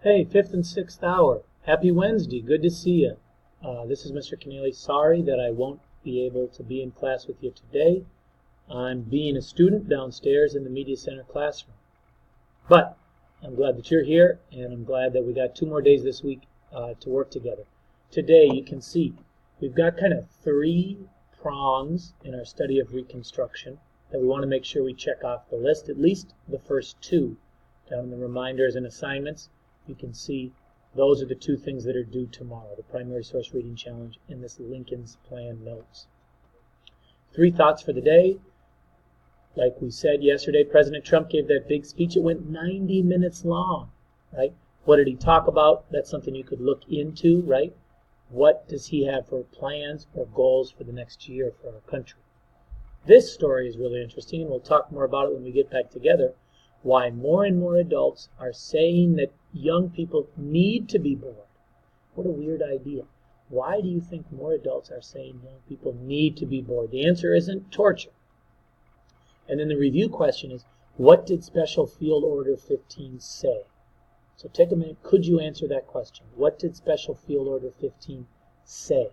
Hey, fifth and sixth hour. Happy Wednesday. Good to see you. This is Mr. Keneally. Sorry that I won't be able to be in class with you today. I'm being a student downstairs in the Media Center classroom. But I'm glad that you're here, and I'm glad that we got 2 more days this week to work together. Today, you can see we've got kind of 3 prongs in our study of Reconstruction that we want to make sure we check off the list, at least the first 2. Down in the reminders and assignments, you can see those are the 2 things that are due tomorrow, the Primary Source Reading Challenge and this Lincoln's Plan notes. 3 thoughts for the day. Like we said yesterday, President Trump gave that big speech. It went 90 minutes long, right? What did he talk about? That's something you could look into, right? What does he have for plans or goals for the next year for our country? This story is really interesting, and we'll talk more about it when we get back together. Why more and more adults are saying that young people need to be bored. What a weird idea. Why do you think more adults are saying young people need to be bored? The answer isn't torture. And then the review question is, what did Special Field Order 15 say? So take a minute. Could you answer that question? What did Special Field Order 15 say?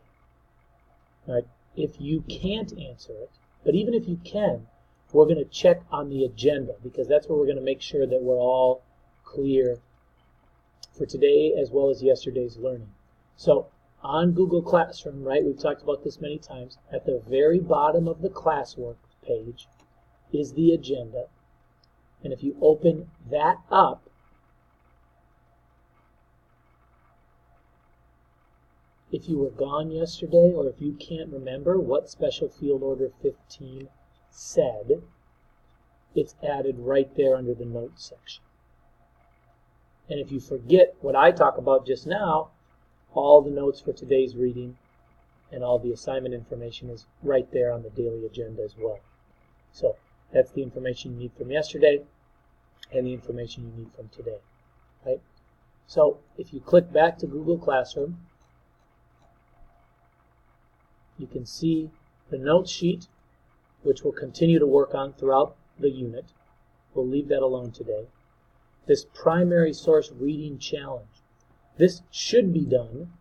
All right. If you can't answer it, but even if you can, we're going to check on the agenda, because that's where we're going to make sure that we're all clear for today as well as yesterday's learning. So on Google Classroom, right, we've talked about this many times, at the very bottom of the classwork page is the agenda. And if you open that up, if you were gone yesterday or if you can't remember what Special Field Order 15 said, it's added right there under the notes section. And if you forget what I talk about just now, all the notes for today's reading and all the assignment information is right there on the daily agenda as well. So that's the information you need from yesterday and the information you need from today, right? So if you click back to Google Classroom, you can see the notes sheet, which we'll continue to work on throughout the unit. We'll leave that alone today. This Primary Source Reading Challenge. This should be done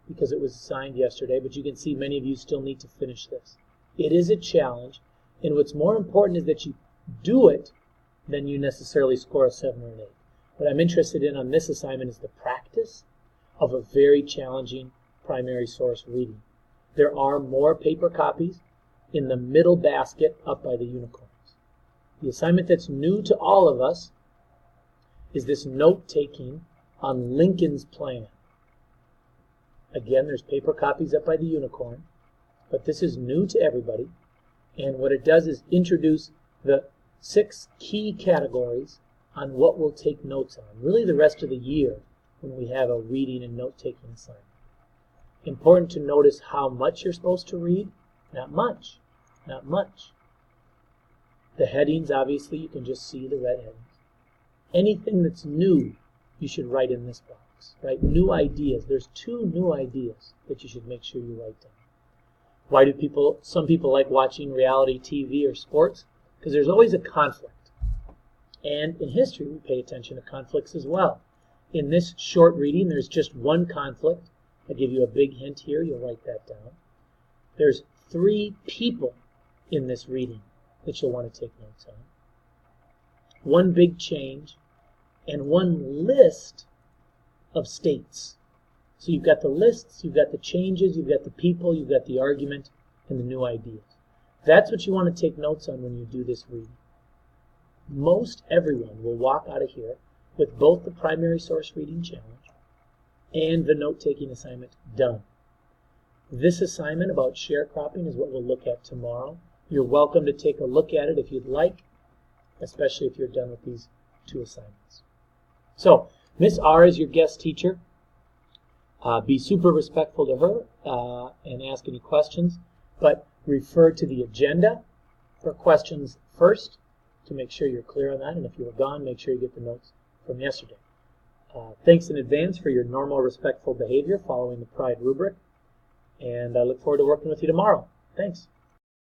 because it was assigned yesterday, but you can see many of you still need to finish this. It is a challenge, and what's more important is that you do it than you necessarily score a 7 or an 8. What I'm interested in on this assignment is the practice of a very challenging primary source reading. There are more paper copies in the middle basket up by the unicorns. The assignment that's new to all of us is this note-taking on Lincoln's Plan. Again, there's paper copies up by the unicorn, but this is new to everybody. And what it does is introduce the 6 key categories on what we'll take notes on, really the rest of the year when we have a reading and note-taking assignment. Important to notice how much you're supposed to read. Not much. Not much. The headings, obviously, you can just see the red headings. Anything that's new, you should write in this box, right? New ideas. There's 2 new ideas that you should make sure you write down. Why do some people like watching reality TV or sports? Because there's always a conflict. And in history, we pay attention to conflicts as well. In this short reading, there's just 1 conflict. I'll give you a big hint here. You'll write that down. There's 3 people in this reading that you'll want to take notes on. 1 big change and 1 list of states. So you've got the lists, you've got the changes, you've got the people, you've got the argument, and the new ideas. That's what you want to take notes on when you do this reading. Most everyone will walk out of here with both the Primary Source Reading Challenge and the note-taking assignment done. This assignment about sharecropping is what we'll look at tomorrow. You're welcome to take a look at it if you'd like, especially if you're done with these 2 assignments. So, Miss R is your guest teacher. Be super respectful to her and ask any questions, but refer to the agenda for questions first to make sure you're clear on that, and if you were gone, make sure you get the notes from yesterday. Thanks in advance for your normal respectful behavior following the PRIDE rubric, and I look forward to working with you tomorrow. Thanks.